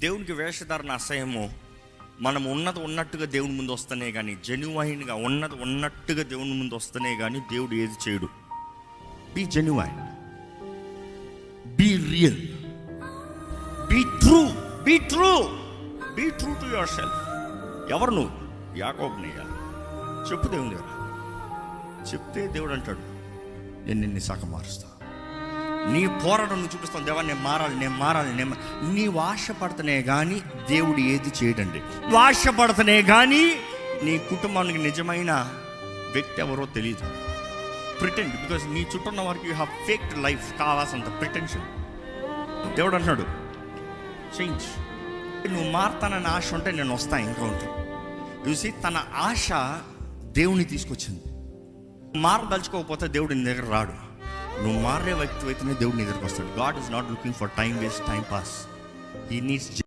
దేవునికి వేషధారణ అసహ్యము. మనం ఉన్నట్టుగా దేవుని ముందు వస్తేనే కానీ, జెన్యువైన్గా ఉన్నట్టుగా దేవుని ముందు వస్తేనే కానీ దేవుడు ఏది చేయడు. Be genuine, be real, be true, be true, be true to yourself. ఎవరు నువ్వు? యాకోబుని చెప్పు దేవుని దగ్గర. చెప్తే దేవుడు అంటాడు, నేను నిన్ను శాఖ మారుస్తా. నీ పోరాటం నువ్వు చూపిస్తాను, దేవా నేను మారాలి. నీవు ఆశపడతనే కానీ దేవుడు ఏది చేయడండి. నువ్వు ఆశపడతనే కానీ నీ కుటుంబానికి నిజమైన వ్యక్తి ఎవరో తెలియదు. ప్రిటెండ్, బికాస్ నీ చుట్టూ ఉన్న వారికి యూ హ్యావ్ ఫేక్ లైఫ్, కావాల్సినంత ప్రిటెన్షన్. దేవుడు అంటున్నాడు చేంజ్. నువ్వు మారుతానని ఆశ ఉంటే నేను వస్తాను ఎన్కౌంటర్. చూసి తన ఆశ దేవుని తీసుకొచ్చింది. మారదలుచుకోకపోతే దేవుడు నీ దగ్గర రాడు. నువ్వు మారే వ్యక్తి అయితేనే దేవుడు నీ దగ్గరకు వస్తాడు. God is not looking for time waste, time pass. He needs